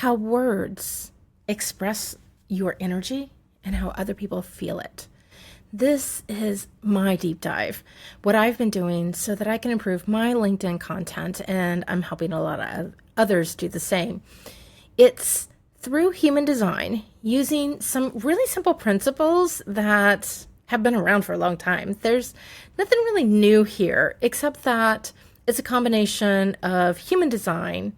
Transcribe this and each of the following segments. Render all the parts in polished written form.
how words express your energy and how other people feel it. This is my deep dive, what I've been doing so that I can improve my LinkedIn content, and I'm helping a lot of others do the same. It's through human design using some really simple principles that have been around for a long time. There's nothing really new here, except that it's a combination of human design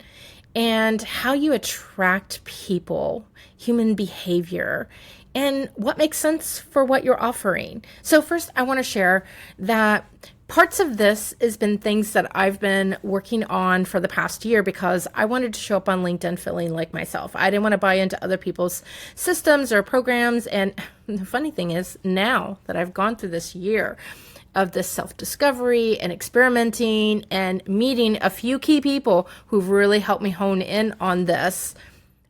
and how you attract people, human behavior, and what makes sense for what you're offering. So first, I want to share that parts of this has been things that I've been working on for the past year because I wanted to show up on LinkedIn feeling like myself. I didn't want to buy into other people's systems or programs. And the funny thing is, now that I've gone through this year of this self-discovery and experimenting and meeting a few key people who've really helped me hone in on this,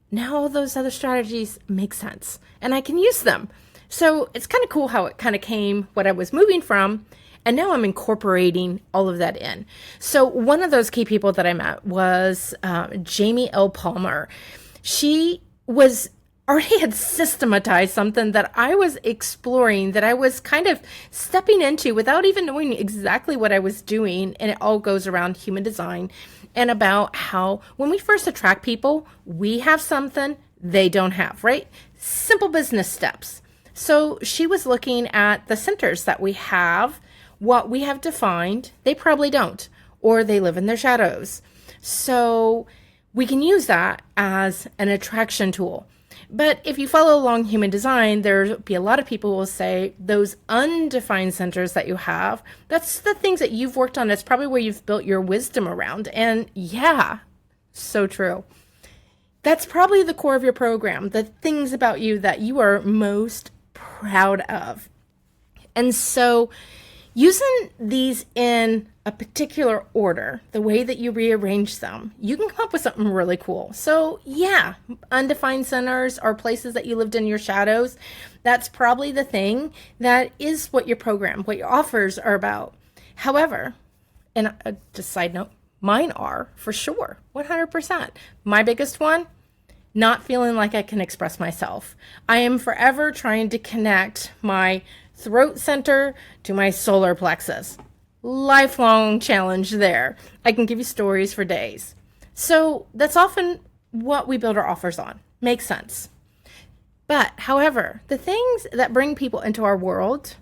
now all those other strategies make sense and I can use them. So it's kind of cool how it kind of came what I was moving from, and now I'm incorporating all of that in. So one of those key people that I met was Jamie L. Palmer. She was already had systematized something that I was exploring, that I was kind of stepping into without even knowing exactly what I was doing. And it all goes around human design and about how when we first attract people, we have something they don't have, right? Simple business steps. So she was looking at the centers that we have, what we have defined, they probably don't, or they live in their shadows. So we can use that as an attraction tool. But if you follow along human design, there'll be a lot of people who will say those undefined centers that you have, that's the things that you've worked on. That's probably where you've built your wisdom around. And yeah, so true. That's probably the core of your program, the things about you that you are most proud of. And so using these in a particular order, the way that you rearrange them, you can come up with something really cool. So yeah, undefined centers are places that you lived in your shadows. That's probably the thing that is what your program, what your offers are about. However, and just side note, mine are for sure, 100%. My biggest one, not feeling like I can express myself. I am forever trying to connect my throat center to my solar plexus. Lifelong challenge there. I can give you stories for days. So that's often what we build our offers on. Makes sense. But however, the things that bring people into our world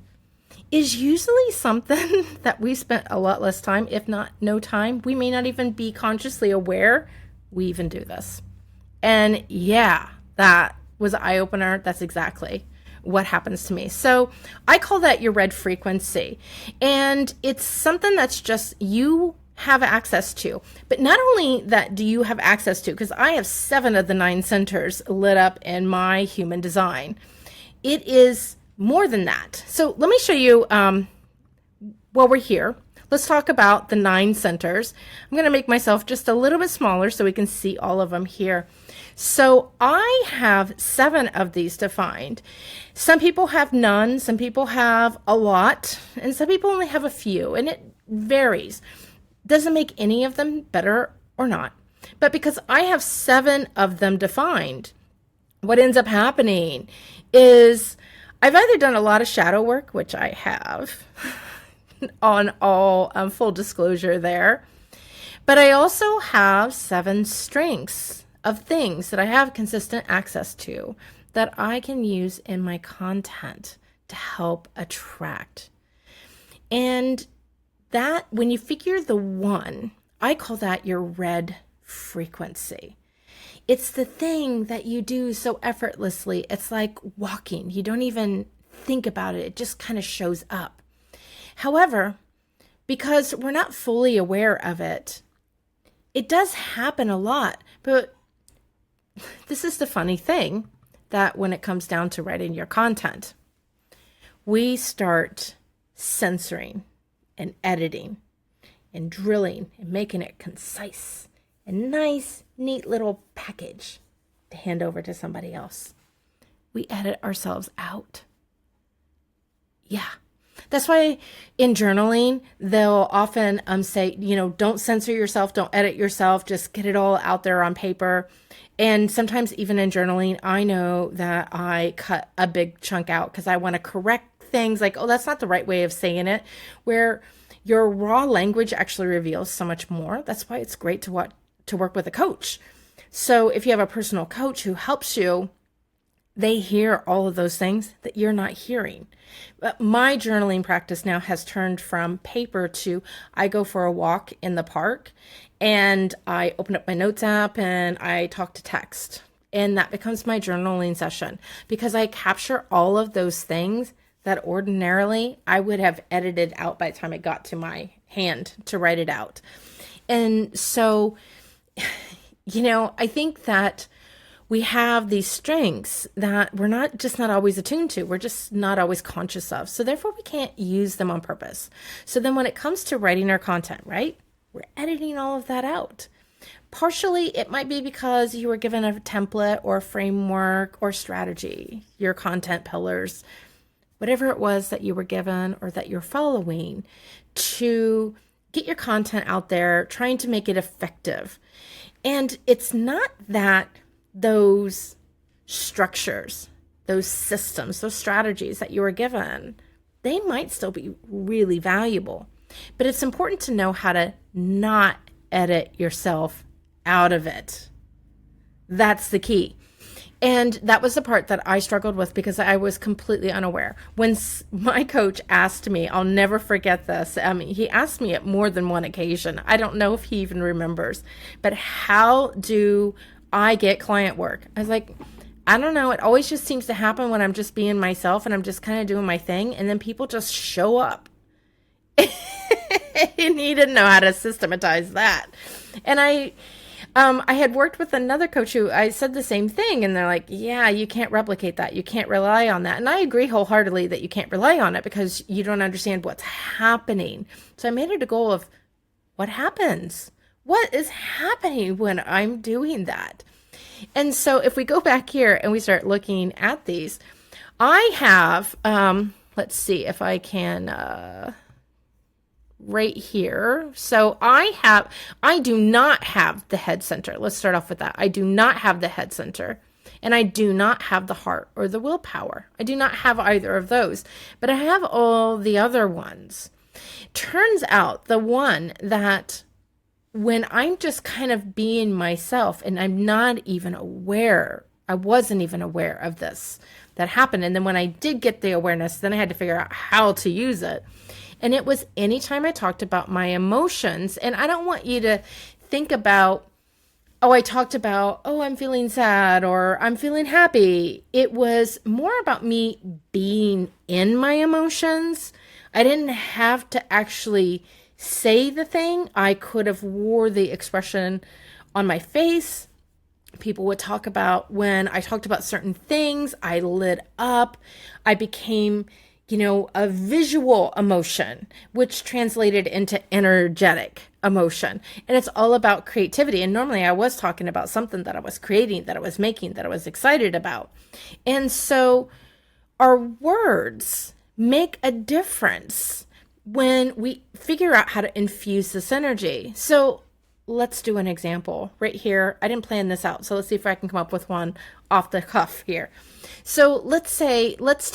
is usually something that we spent a lot less time, if not no time. We may not even be consciously aware we even do this. And yeah, that was an eye-opener. That's exactly what happens to me. So I call that your red frequency. And it's something that's just you have access to. But not only that do you have access to, because I have 7 of the 9 centers lit up in my human design. It is more than that. So let me show you while we're here. Let's talk about the 9 centers. I'm going to make myself just a little bit smaller so we can see all of them here. So I have 7 of these defined. Some people have none, some people have a lot, and some people only have a few, and it varies. Doesn't make any of them better or not. But because I have 7 of them defined, what ends up happening is I've either done a lot of shadow work, which I have, on all full disclosure there, but I also have 7 strengths of things that I have consistent access to that I can use in my content to help attract. And that, when you figure the 1, I call that your red frequency. It's the thing that you do so effortlessly. It's like walking. You don't even think about it. It just kind of shows up. However, because we're not fully aware of it, it does happen a lot. But this is the funny thing, that when it comes down to writing your content, we start censoring and editing and drilling and making it concise and nice, neat little package to hand over to somebody else. We edit ourselves out. Yeah. That's why in journaling, they'll often say, don't censor yourself, don't edit yourself, just get it all out there on paper. And sometimes even in journaling, I know that I cut a big chunk out because I want to correct things like, oh, that's not the right way of saying it, where your raw language actually reveals so much more. That's why it's great to work with a coach. So if you have a personal coach who helps you, they hear all of those things that you're not hearing. But my journaling practice now has turned from paper to I go for a walk in the park and I open up my notes app and I talk to text. And that becomes my journaling session because I capture all of those things that ordinarily I would have edited out by the time it got to my hand to write it out. And so, I think that we have these strengths that we're not always attuned to. We're just not always conscious of. So therefore we can't use them on purpose. So then when it comes to writing our content, right, we're editing all of that out. Partially, it might be because you were given a template or a framework or strategy, your content pillars, whatever it was that you were given or that you're following to get your content out there, trying to make it effective. And it's not that those structures, those systems, those strategies that you were given, they might still be really valuable. But it's important to know how to not edit yourself out of it. That's the key. And that was the part that I struggled with because I was completely unaware. When my coach asked me, I'll never forget this. He asked me at more than one occasion. I don't know if he even remembers, but how do I get client work? I was like, I don't know. It always just seems to happen when I'm just being myself and I'm just kind of doing my thing. And then people just show up. And he didn't know how to systematize that. And I had worked with another coach who I said the same thing. And they're like, yeah, you can't replicate that. You can't rely on that. And I agree wholeheartedly that you can't rely on it because you don't understand what's happening. So I made it a goal of what happens? What is happening when I'm doing that? And so if we go back here and we start looking at these, I have, let's see if I can, right here. So I do not have the head center. Let's start off with that. I do not have the head center and I do not have the heart or the willpower. I do not have either of those, but I have all the other ones. Turns out the one that when I'm just kind of being myself and I'm not even aware, I wasn't even aware of this that happened. And then when I did get the awareness, then I had to figure out how to use it. And it was anytime I talked about my emotions, and I don't want you to think about, I talked about, I'm feeling sad or I'm feeling happy. It was more about me being in my emotions. I didn't have to actually say the thing. I could have wore the expression on my face. People would talk about when I talked about certain things, I lit up. I became a visual emotion, which translated into energetic emotion. And it's all about creativity. And normally I was talking about something that I was creating, that I was making, that I was excited about. And so our words make a difference when we figure out how to infuse this energy. So let's do an example right here. I didn't plan this out. So let's see if I can come up with one off the cuff here. So let's take, let's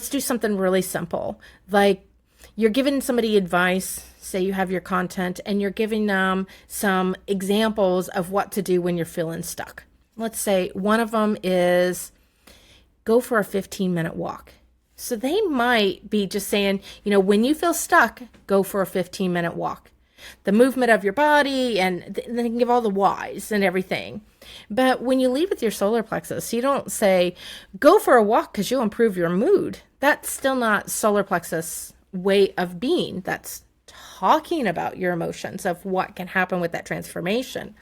do something really simple. Like you're giving somebody advice, say you have your content, and you're giving them some examples of what to do when you're feeling stuck. Let's say one of them is go for a 15-minute walk. So they might be just saying, when you feel stuck, go for a 15-minute walk. The movement of your body, and then they can give all the whys and everything. But when you lead with your solar plexus, you don't say, go for a walk because you'll improve your mood. That's still not solar plexus way of being. That's talking about your emotions of what can happen with that transformation.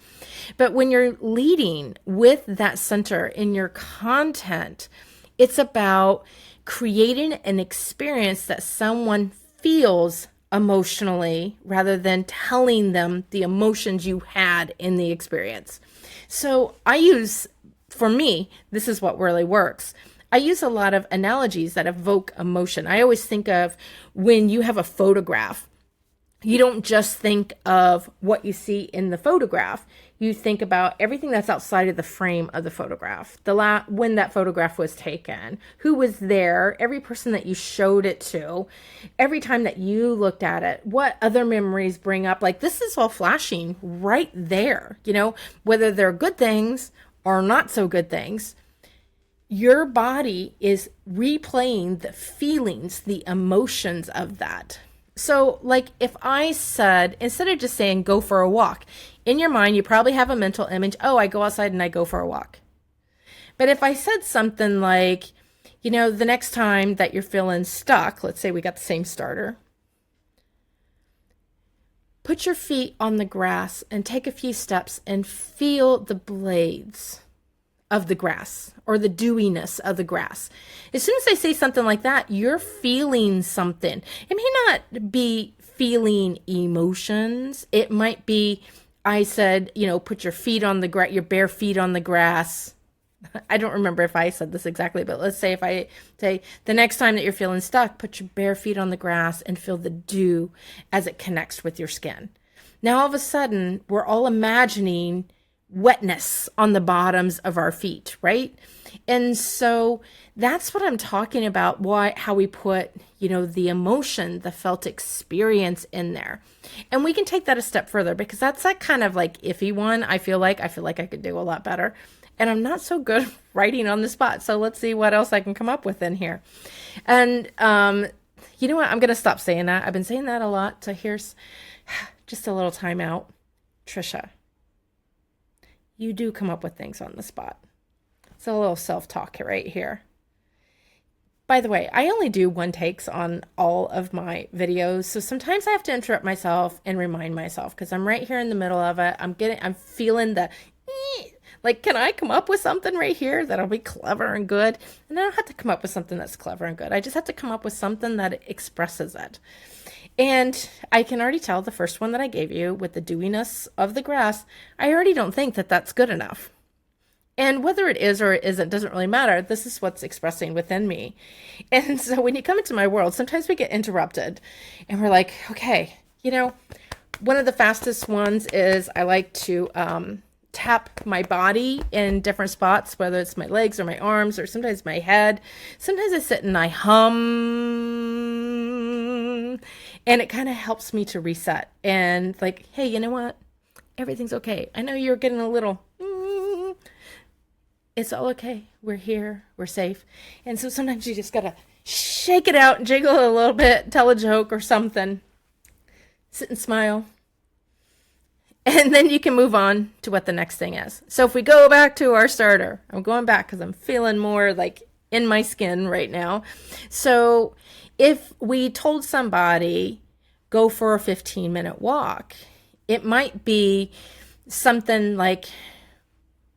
But when you're leading with that center in your content, it's about creating an experience that someone feels emotionally rather than telling them the emotions you had in the experience. So for me, this is what really works. I use a lot of analogies that evoke emotion. I always think of when you have a photograph, you don't just think of what you see in the photograph. You think about everything that's outside of the frame of the photograph. When that photograph was taken, who was there, every person that you showed it to, every time that you looked at it, what other memories bring up. Like, this is all flashing right there, whether they're good things or not so good things. Your body is replaying the feelings, the emotions of that. So, like, if I said, instead of just saying go for a walk, in your mind, you probably have a mental image, oh, I go outside and I go for a walk. But if I said something like, the next time that you're feeling stuck, let's say we got the same starter, put your feet on the grass and take a few steps and feel the blades of the grass or the dewiness of the grass. As soon as I say something like that, you're feeling something. It may not be feeling emotions. It might be, I said, put your feet on the your bare feet on the grass. I don't remember if I said this exactly, but let's say if I say the next time that you're feeling stuck, put your bare feet on the grass and feel the dew as it connects with your skin. Now, all of a sudden, we're all imagining wetness on the bottoms of our feet, right? And so that's what I'm talking about, how we put, the emotion, the felt experience in there. And we can take that a step further, because that's that kind of like iffy one. I feel like I could do a lot better. And I'm not so good writing on the spot. So let's see what else I can come up with in here. And you know what? I'm going to stop saying that. I've been saying that a lot. So here's just a little timeout. Trisha, you do come up with things on the spot. It's a little self-talk right here. By the way, I only do one takes on all of my videos. So sometimes I have to interrupt myself and remind myself, because I'm right here in the middle of it. I'm feeling the, like, can I come up with something right here that'll be clever and good? And I don't have to come up with something that's clever and good. I just have to come up with something that expresses it. And I can already tell the first one that I gave you with the dewiness of the grass, I already don't think that that's good enough. And whether it is or it isn't doesn't really matter. This is what's expressing within me. And so when you come into my world, sometimes we get interrupted and we're like, okay, one of the fastest ones is I like to tap my body in different spots, whether it's my legs or my arms or sometimes my head. Sometimes I sit and I hum, and it kind of helps me to reset and like, hey, you know what? Everything's okay. I know you're getting a little, it's all okay. We're here. We're safe. And so sometimes you just got to shake it out and jiggle it a little bit, tell a joke or something, sit and smile. And then you can move on to what the next thing is. So if we go back to our starter, I'm going back because I'm feeling more like in my skin right now. So if we told somebody, go for a 15-minute walk, it might be something like,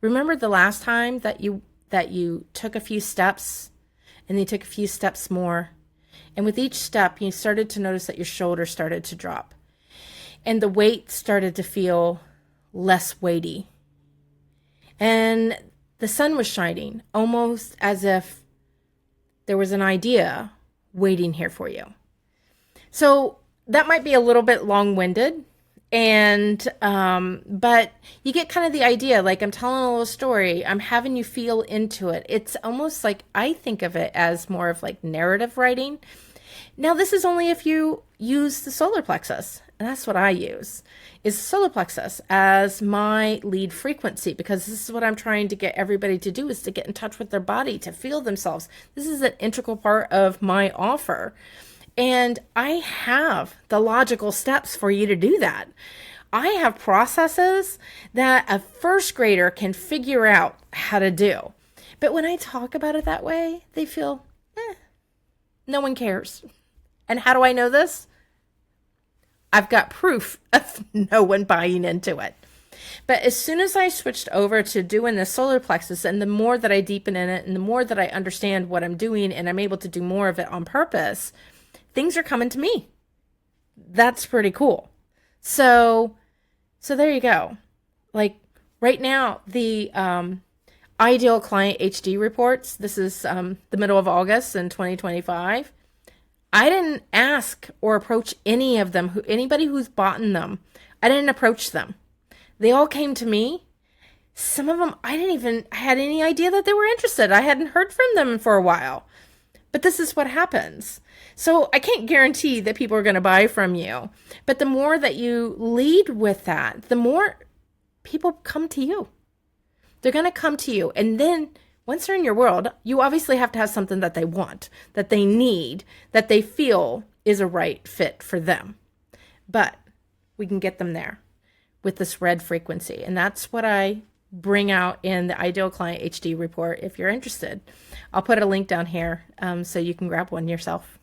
remember the last time that you took a few steps and then you took a few steps more. And with each step, you started to notice that your shoulders started to drop. And the weight started to feel less weighty. And the sun was shining, almost as if there was an idea waiting here for you. So that might be a little bit long-winded, but you get kind of the idea. Like, I'm telling a little story. I'm having you feel into it. It's almost like, I think of it as more of like narrative writing. Now, this is only if you use the solar plexus. And that's what I use, is the solar plexus as my lead frequency, because this is what I'm trying to get everybody to do, is to get in touch with their body, to feel themselves. This is an integral part of my offer. And I have the logical steps for you to do that. I have processes that a first grader can figure out how to do. But when I talk about it that way, they feel, no one cares. And how do I know this? I've got proof of no one buying into it. But as soon as I switched over to doing the solar plexus, and the more that I deepen in it and the more that I understand what I'm doing and I'm able to do more of it on purpose, things are coming to me. That's pretty cool. So there you go. Like right now, Ideal Client HD reports. This is the middle of August in 2025. I didn't ask or approach any of them, anybody who's bought in them. I didn't approach them. They all came to me. Some of them, I didn't even had any idea that they were interested. I hadn't heard from them for a while. But this is what happens. So I can't guarantee that people are going to buy from you. But the more that you lead with that, the more people come to you. They're going to come to you. And then once they're in your world, you obviously have to have something that they want, that they need, that they feel is a right fit for them. But we can get them there with this red frequency. And that's what I bring out in the Ideal Client HD report if you're interested. I'll put a link down here so you can grab one yourself.